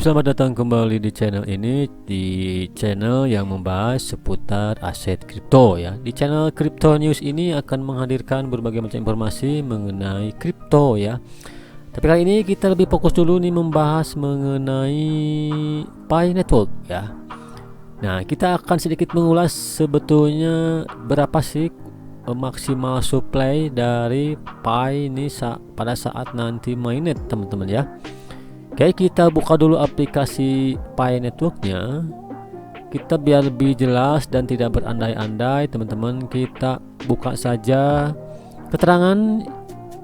Selamat datang kembali di channel ini, di channel yang membahas seputar aset kripto ya. Di channel Crypto News ini akan menghadirkan berbagai macam informasi mengenai kripto ya. Tapi kali ini kita lebih fokus dulu nih membahas mengenai Pi Network ya. Nah, kita akan sedikit mengulas sebetulnya berapa sih maksimal supply dari Pi ini pada saat nanti mainnet teman-teman ya. Oke, kita buka dulu aplikasi Pi Networknya. Kita biar lebih jelas dan tidak berandai-andai teman-teman, kita buka saja keterangan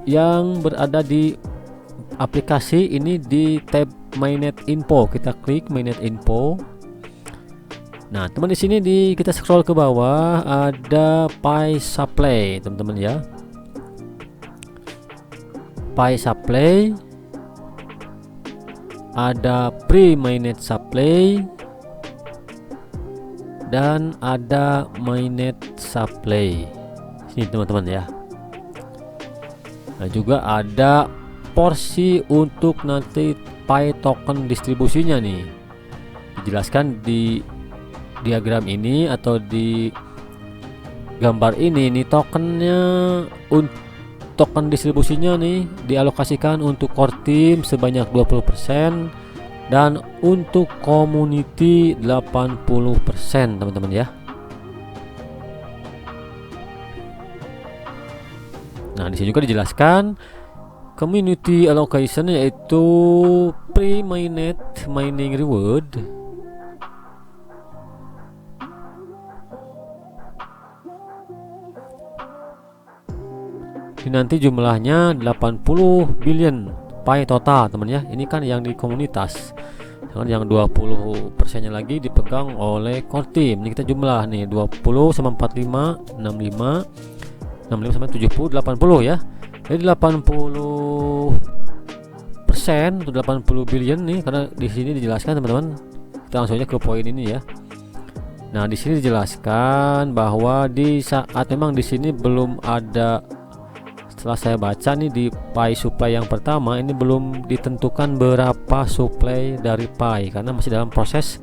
yang berada di aplikasi ini di tab Mainnet Info. Kita klik Mainnet Info. Nah, teman di sini kita scroll ke bawah ada Pi Supply teman-teman ya. Pi Supply, ada pre-mainnet supply dan ada mainnet supply. Sini teman-teman ya. Nah, juga ada porsi untuk nanti Pi token distribusinya nih. Dijelaskan di diagram ini atau di gambar ini nih, tokennya untuk token distribusinya nih dialokasikan untuk core team sebanyak 20% dan untuk community 80% teman-teman ya. Nah, di sini juga dijelaskan community allocation yaitu pre-mainnet mining reward nanti jumlahnya 80 billion Pi total teman ya. Ini kan yang di komunitas, yang 20% nya lagi dipegang oleh core team. Ini kita jumlah nih 20 sama 45 65 sama 70 80 ya. Jadi 80% untuk 80 billion nih, karena di sini dijelaskan teman-teman. Kita langsung aja ke poin ini ya. Nah, di sini dijelaskan bahwa di saat memang di sini belum ada, setelah saya baca nih di Pi supply yang pertama ini belum ditentukan berapa supply dari Pi karena masih dalam proses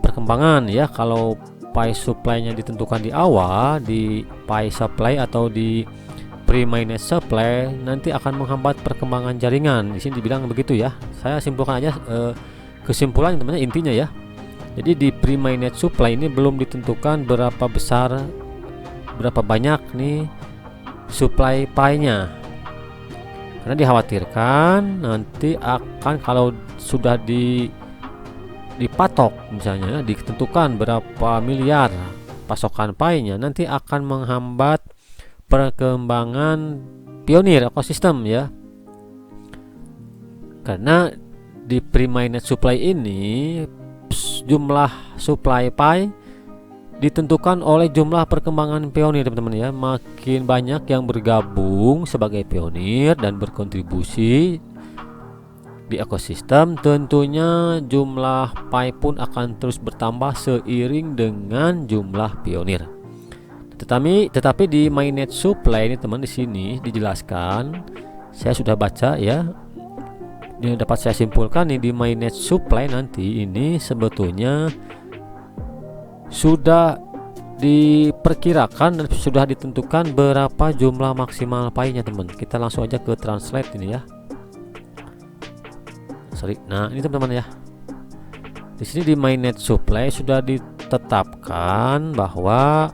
perkembangan ya. Kalau Pi supply-nya ditentukan di awal di Pi supply atau di pre-mainnet supply, nanti akan menghambat perkembangan jaringan. Di sini dibilang begitu ya. Saya simpulkan aja kesimpulan teman-teman intinya ya. Jadi di pre-mainnet supply ini belum ditentukan berapa besar, berapa banyak nih supply Pi-nya, karena dikhawatirkan nanti akan kalau sudah dipatok misalnya ditentukan berapa miliar pasokan Pi-nya, nanti akan menghambat perkembangan pionir ekosistem ya. Karena di pre-mainnet supply ini jumlah supply Pi ditentukan oleh jumlah perkembangan pionir teman-teman ya. Makin banyak yang bergabung sebagai pionir dan berkontribusi di ekosistem, tentunya jumlah Pi pun akan terus bertambah seiring dengan jumlah pionir. Tetapi di mainnet supply ini teman, di sini dijelaskan, saya sudah baca ya. Yang dapat saya simpulkan nih, di mainnet supply nanti ini sebetulnya sudah diperkirakan dan sudah ditentukan berapa jumlah maksimal Pi-nya teman. Kita langsung aja ke translate ini ya. Nah, ini teman-teman ya. Di sini di mainnet supply sudah ditetapkan bahwa,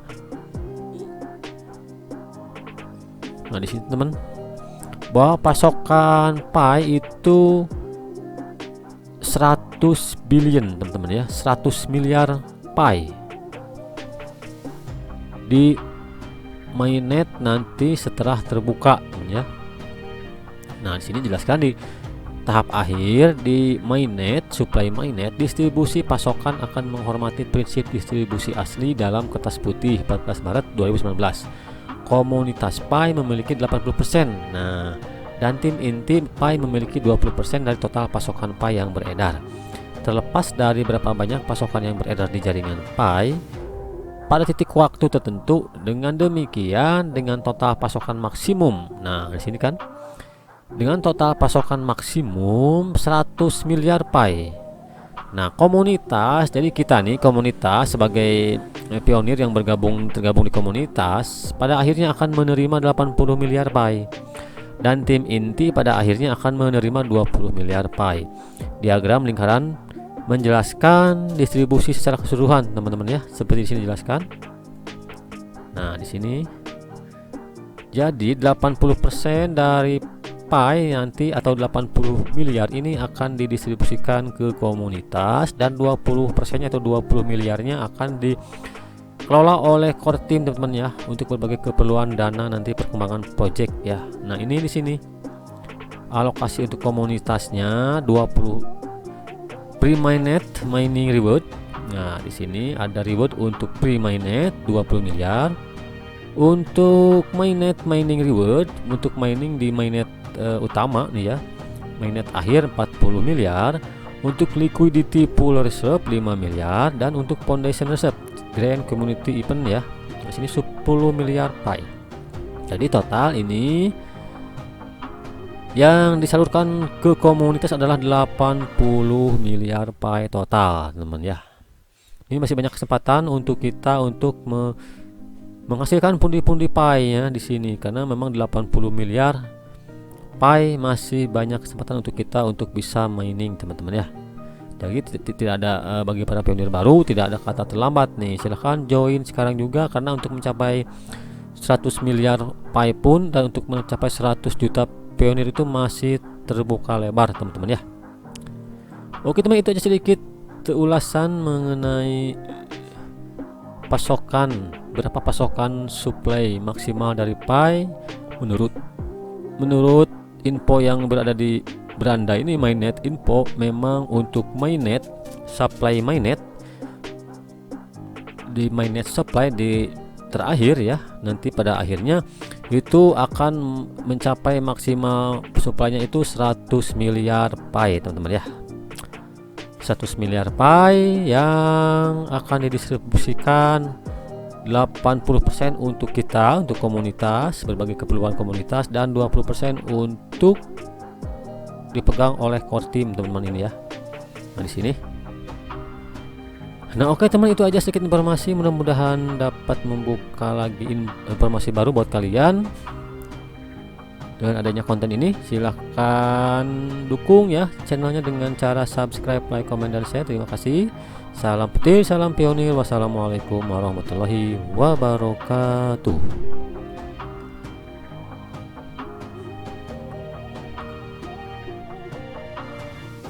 nah di sini teman, bahwa pasokan Pi itu 100 billion teman-teman ya, 100 miliar Pi di mainnet nanti setelah terbuka ya. Nah, di sini jelaskan di tahap akhir di mainnet supply mainnet, distribusi pasokan akan menghormati prinsip distribusi asli dalam kertas putih 14 Maret 2019. Komunitas Pi memiliki 80%. Nah, dan tim inti Pi memiliki 20% dari total pasokan Pi yang beredar. Terlepas dari berapa banyak pasokan yang beredar di jaringan Pi pada titik waktu tertentu, dengan demikian dengan total pasokan maksimum. Nah, di sini kan dengan total pasokan maksimum 100 miliar Pi. Nah, komunitas, jadi kita nih komunitas sebagai pionir yang tergabung di komunitas pada akhirnya akan menerima 80 miliar Pi, dan tim inti pada akhirnya akan menerima 20 miliar Pi. Diagram lingkaran menjelaskan distribusi secara keseluruhan, teman-teman ya, seperti di sini dijelaskan. Nah, di sini jadi 80% dari Pi nanti atau 80 miliar ini akan didistribusikan ke komunitas, dan 20% atau 20 miliarnya akan dikelola oleh core team, teman-teman ya, untuk berbagai keperluan dana nanti perkembangan project ya. Nah, ini di sini alokasi untuk komunitasnya 20 pre-mainnet mining reward. Nah, di sini ada reward untuk pre-mainnet 20 miliar. Untuk mainnet mining reward untuk mining di mainnet utama nih ya, mainnet akhir 40 miliar, untuk liquidity pool reserve 5 miliar, dan untuk foundation reserve grand community event ya, di sini 10 miliar Pi. Jadi total ini yang disalurkan ke komunitas adalah 80 miliar Pi total, teman ya. Ini masih banyak kesempatan untuk kita untuk menghasilkan pundi-pundi Pi ya di sini, karena memang 80 miliar Pi masih banyak kesempatan untuk kita untuk bisa mining, teman-teman ya. Jadi tidak ada bagi para pionir baru tidak ada kata terlambat nih, silahkan join sekarang juga, karena untuk mencapai 100 miliar Pi pun dan untuk mencapai 100 juta pionir itu masih terbuka lebar, teman-teman ya. Oke teman, itu aja sedikit ulasan mengenai berapa pasokan supply maksimal dari Pi menurut info yang berada di beranda ini, mainnet info. Memang untuk mainnet supply, mainnet supply di terakhir ya, nanti pada akhirnya itu akan mencapai maksimal supply-nya itu 100 miliar Pi, teman-teman ya. 100 miliar Pi yang akan didistribusikan 80% untuk kita, untuk komunitas, berbagai keperluan komunitas, dan 20% untuk dipegang oleh core team, teman-teman ini ya. Nah, di sini. Nah, oke teman, itu aja sedikit informasi, mudah-mudahan dapat membuka lagi informasi baru buat kalian. Dengan adanya konten ini, silahkan dukung ya channelnya dengan cara subscribe, like, comment, dan share. Terima kasih. Salam petir, salam pionir. Wassalamualaikum warahmatullahi wabarakatuh.